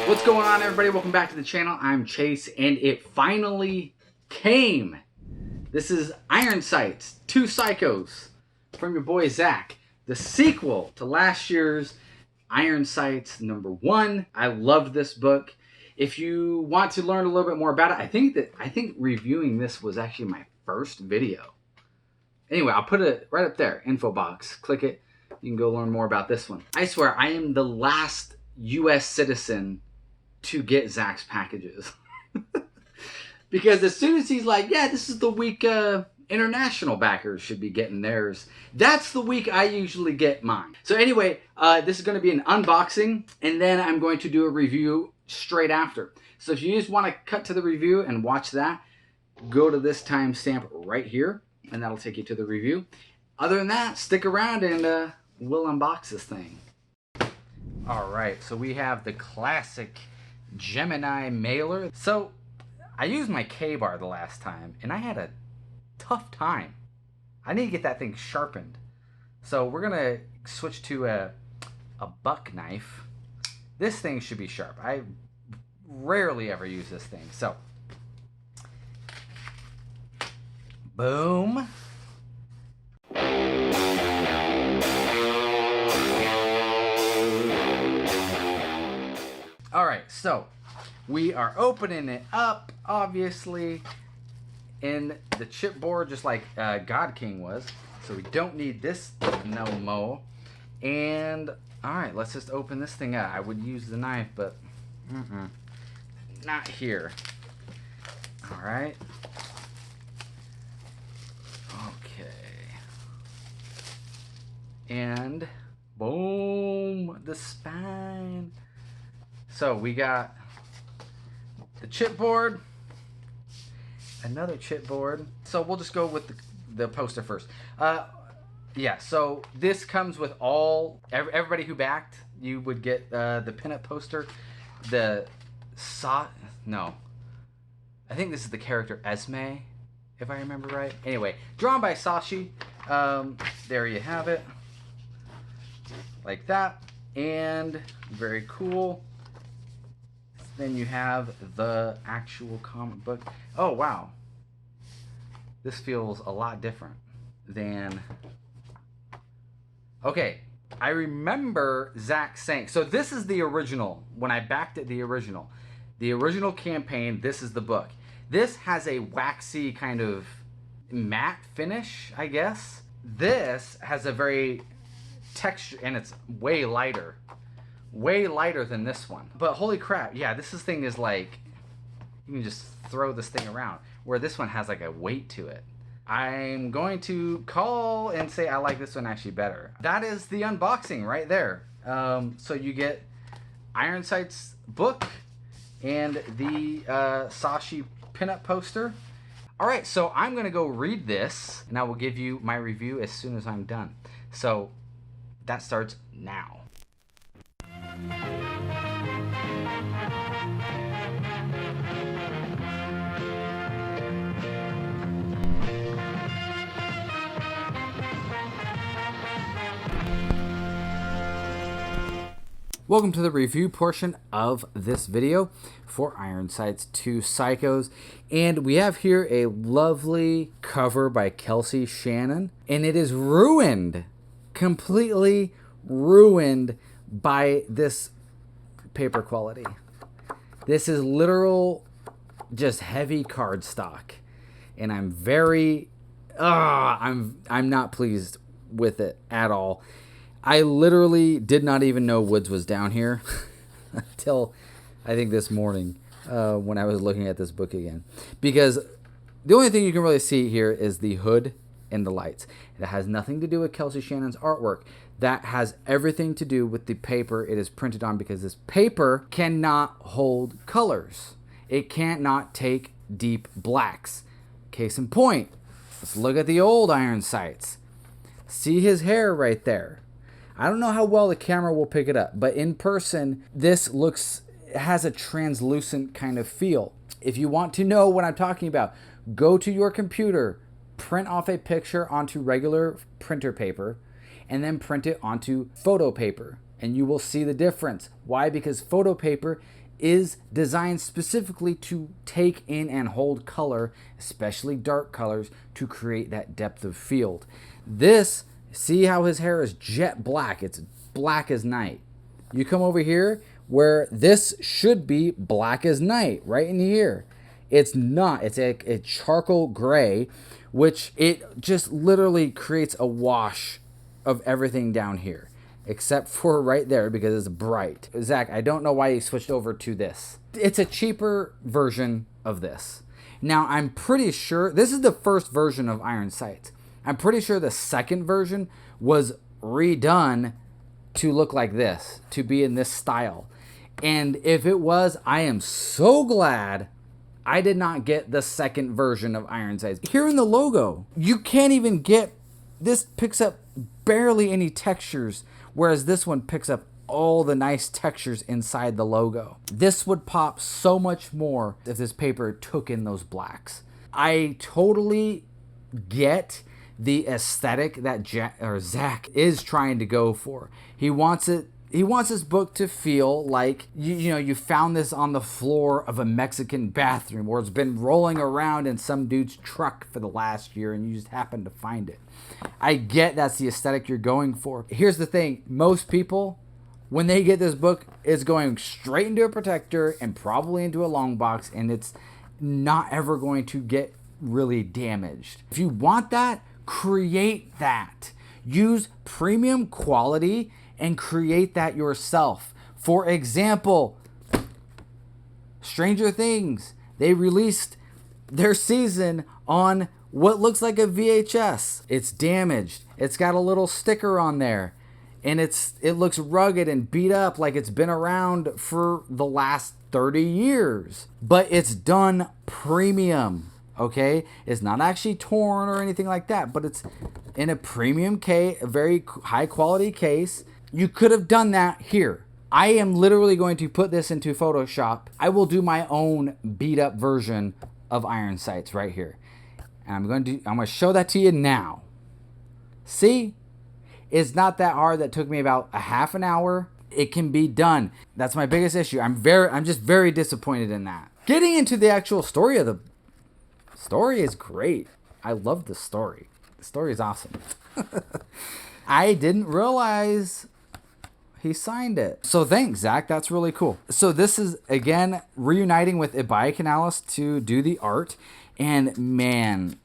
What's going on, everybody? Welcome back to the channel. I'm Chase, and it finally came. This is Iron Sights, Two Psychos from your boy Zach, the sequel to last year's Iron Sights #1. I loved this book. If you want to learn a little bit more about it, I think reviewing this was actually my first video. Anyway, I'll put it right up there, info box. Click it. You can go learn more about this one. I swear, I am the last U.S. citizen to get Zach's packages. Because as soon as he's like, yeah, this is the week international backers should be getting theirs, that's the week I usually get mine. So anyway, this is going to be an unboxing, and then I'm going to do a review straight after. So if you just want to cut to the review and watch that, go to this timestamp right here, and that'll take you to the review. Other than that, stick around and we'll unbox this thing. All right, so we have the classic Gemini mailer. So I used my K-bar the last time, and I had a tough time. I need to get that thing sharpened. So we're gonna switch to a buck knife. This thing should be sharp. I rarely ever use this thing. So, boom. All right, so we are opening it up, obviously, in the chipboard, just like God King was. So we don't need this no more. And all right, let's just open this thing up. I would use the knife, but not here. All right. Okay. And boom, the spine. So we got the chipboard, another chipboard. So we'll just go with the poster first. Yeah, so this comes with everybody who backed. You would get the pinup poster, I think this is the character Esme, if I remember right. Anyway, drawn by Sashi. There you have it, like that, and very cool. Then you have the actual comic book. Oh, wow. This feels a lot different than... Okay, I remember Zach saying... So this is the original. When I backed it, the original campaign, this is the book. This has a waxy kind of matte finish, I guess. This has a very texture, and it's way lighter. Way lighter than this one. But holy crap, yeah, this thing is like, you can just throw this thing around, where this one has like a weight to it. I'm going to call and say I like this one actually better. That is the unboxing right there. So you get Iron Sights book and the Sashi pinup poster. All right, so I'm going to go read this, and I will give you my review as soon as I'm done. So that starts now. Welcome to the review portion of this video for Iron Sights 2 Psychos. And we have here a lovely cover by Kelsey Shannon. And it is ruined, completely ruined by this paper quality. This is literal, just heavy cardstock. And I'm very, I'm not pleased with it at all. I literally did not even know Woods was down here until I think this morning when I was looking at this book again. Because the only thing you can really see here is the hood and the lights. It has nothing to do with Kelsey Shannon's artwork. That has everything to do with the paper it is printed on, because this paper cannot hold colors. It cannot take deep blacks. Case in point, let's look at the old Iron Sights. See his hair right there. I don't know how well the camera will pick it up, but in person, this has a translucent kind of feel. If you want to know what I'm talking about, go to your computer, print off a picture onto regular printer paper, and then print it onto photo paper, and you will see the difference. Why? Because photo paper is designed specifically to take in and hold color, especially dark colors, to create that depth of field. This, see how his hair is jet black? It's black as night. You come over here where this should be black as night, right in here. It's not. It's a charcoal gray, which it just literally creates a wash of everything down here, except for right there because it's bright. Zach, I don't know why you switched over to this. It's a cheaper version of this. Now, I'm pretty sure this is the first version of Iron Sights. I'm pretty sure the second version was redone to look like this, to be in this style. And if it was, I am so glad I did not get the second version of Iron Sights. Here in the logo, you can't even get, this picks up barely any textures, whereas this one picks up all the nice textures inside the logo. This would pop so much more if this paper took in those blacks. I totally get the aesthetic that Zack is trying to go for. He wants this book to feel like you found this on the floor of a Mexican bathroom, or it's been rolling around in some dude's truck for the last year and you just happened to find it. I get that's the aesthetic you're going for. Here's the thing, most people, when they get this book, it's going straight into a protector and probably into a long box, and it's not ever going to get really damaged. If you want that, create that. Use premium quality and create that yourself. For example, Stranger Things, they released their season on what looks like a VHS. It's damaged. It's got a little sticker on there, and it looks rugged and beat up like it's been around for the last 30 years. But it's done premium, okay? It's not actually torn or anything like that, but it's in a premium case, a very high quality case. You could have done that here. I am literally going to put this into Photoshop. I will do my own beat up version of Iron Sights right here. And I'm going to show that to you now. See? It's not that hard. That took me about a half an hour. It can be done. That's my biggest issue. I'm just very disappointed in that. Getting into the actual story of the story is great. I love the story. The story is awesome. I didn't realize he signed it. So thanks, Zach. That's really cool. So this is, again, reuniting with Ibai Canales to do the art. And man,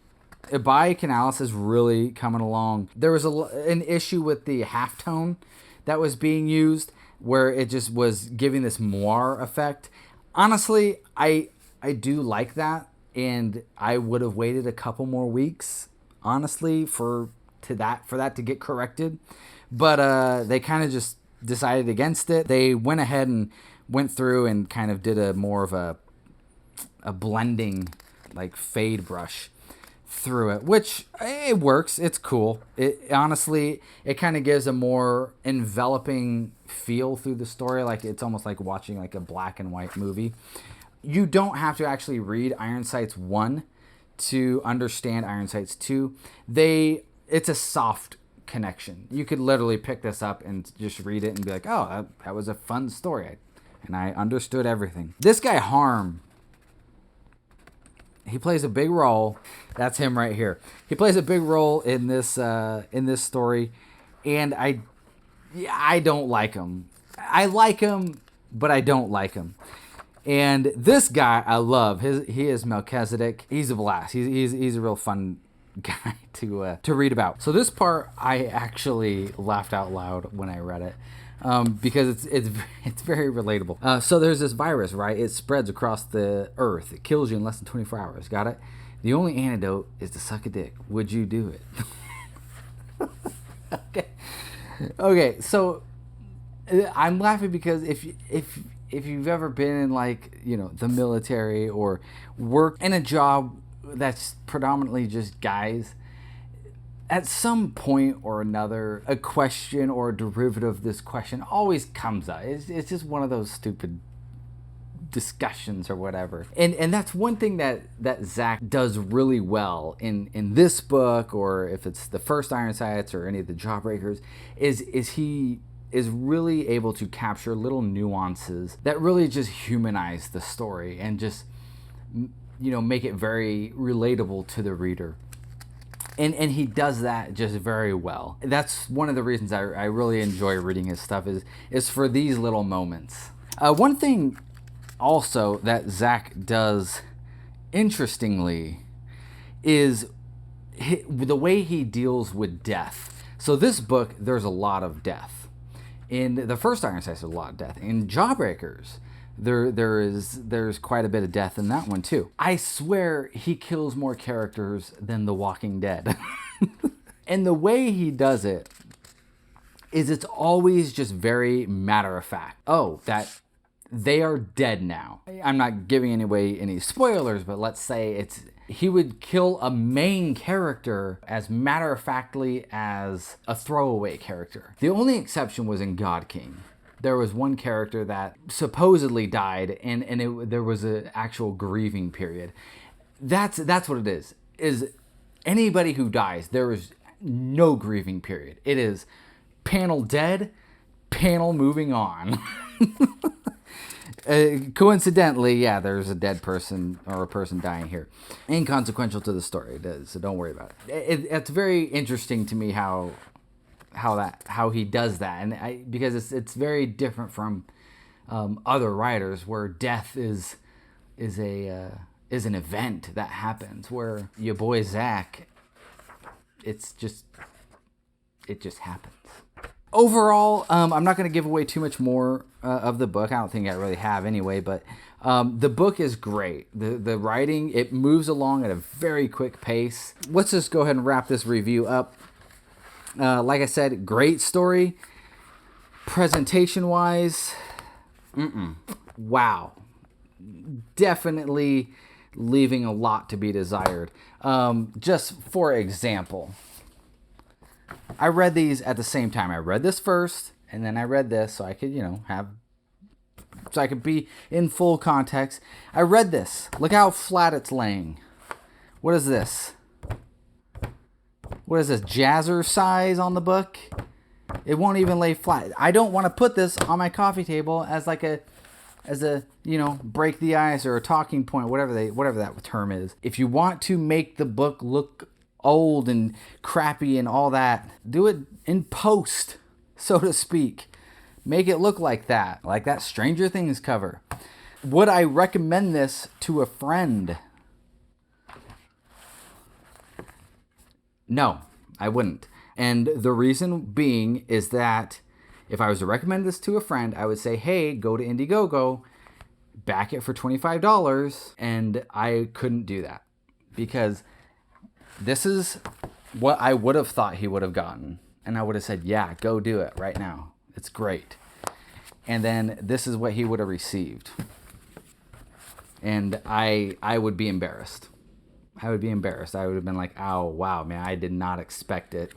Ibai Canales is really coming along. There was an issue with the halftone that was being used where it just was giving this moire effect. Honestly, I do like that. And I would have waited a couple more weeks, honestly, for that to get corrected. But they kind of just decided against it. They went ahead and went through and kind of did a more of a blending, like fade brush through it, which it works. It's cool. It honestly, it kind of gives a more enveloping feel through the story. Like it's almost like watching like a black and white movie. You don't have to actually read Iron Sights 1 to understand Iron Sights 2. It's a soft connection. You could literally pick this up and just read it and be like, oh, that was a fun story. And I understood everything. This guy, Harm, he plays a big role. That's him right here. He plays a big role in this story. And I don't like him. I like him, but I don't like him. And this guy I love. He is Melchizedek. He's a blast. He's a real fun guy to read about. So this part I actually laughed out loud when I read it because it's very relatable. So there's this virus, right? It spreads across the earth. It kills you in less than 24 hours. Got it? The only antidote is to suck a dick. Would you do it? Okay. So I'm laughing because if you've ever been in the military or work in a job that's predominantly just guys, at some point or another, a question or a derivative of this question always comes up. It's just one of those stupid discussions or whatever. And that's one thing that Zack does really well in this book, or if it's the first Iron Sights or any of the Jawbreakers, is he is really able to capture little nuances that really just humanize the story and just, you know, make it very relatable to the reader. And he does that just very well. That's one of the reasons I really enjoy reading his stuff is for these little moments. One thing also that Zack does interestingly is the way he deals with death. So this book, there's a lot of death. In the first Iron Sights, there's a lot of death. In Jawbreakers, there's quite a bit of death in that one too. I swear he kills more characters than The Walking Dead. And the way he does it is it's always just very matter of fact. Oh, that they are dead now. I'm not giving away any spoilers, but let's say he would kill a main character as matter-of-factly as a throwaway character. The only exception was in God King. There was one character that supposedly died, and there was an actual grieving period. That's what it is anybody who dies, there is no grieving period. It is panel dead, panel moving on. Coincidentally, yeah, there's a dead person or a person dying here. Inconsequential to the story, so don't worry about it. It's very interesting to me how he does that, and because it's very different from other writers where death is an event that happens. Where your boy Zack, it just happens. Overall, I'm not going to give away too much more of the book. I don't think I really have anyway, but the book is great. The writing, it moves along at a very quick pace. Let's just go ahead and wrap this review up. Like I said, great story. Presentation-wise, wow. Definitely leaving a lot to be desired. Just for example, I read these at the same time. I read this first, and then I read this so I could, so I could be in full context. I read this. Look how flat it's laying. What is this? What is this, jazzercise on the book? It won't even lay flat. I don't want to put this on my coffee table as a break the ice or a talking point, whatever that term is. If you want to make the book look old and crappy and all that, do it in post, so to speak. Make it look like that Stranger Things cover. Would I recommend this to a friend? No, I wouldn't. And the reason being is that if I was to recommend this to a friend, I would say, hey, go to Indiegogo, back it for $25, and I couldn't do that because this is what I would have thought he would have gotten. And I would have said, yeah, go do it right now. It's great. And then this is what he would have received. And I would be embarrassed. I would be embarrassed. I would have been like, oh, wow, man, I did not expect it,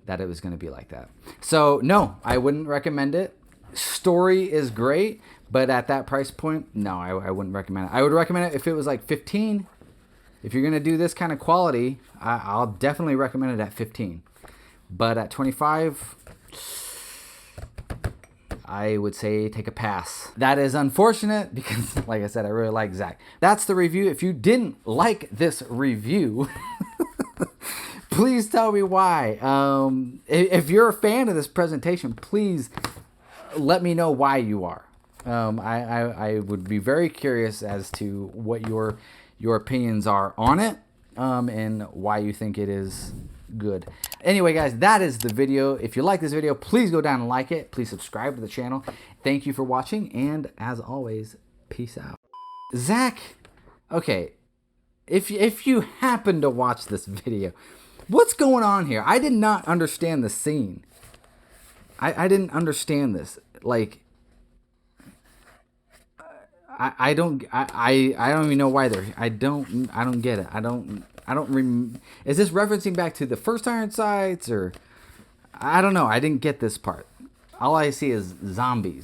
that it was going to be like that. So, no, I wouldn't recommend it. Story is great, but at that price point, no, I wouldn't recommend it. I would recommend it if it was like 15. If you're going to do this kind of quality, I'll definitely recommend it at 15. But at 25, I would say take a pass. That is unfortunate because, like I said, I really like Zack. That's the review. If you didn't like this review, please tell me why. If you're a fan of this presentation, please let me know why you are. I would be very curious as to what your opinions are on it, and why you think it is good. Anyway, guys, that is the video. If you like this video, please go down and like it. Please subscribe to the channel. Thank you for watching, and as always, peace out. Zack, okay, if you happen to watch this video, what's going on here? I did not understand the scene. I didn't understand this. Like, I don't even know why they're. I don't get it. Is this referencing back to the first Iron Sights, or I don't know. I didn't get this part. All I see is zombies.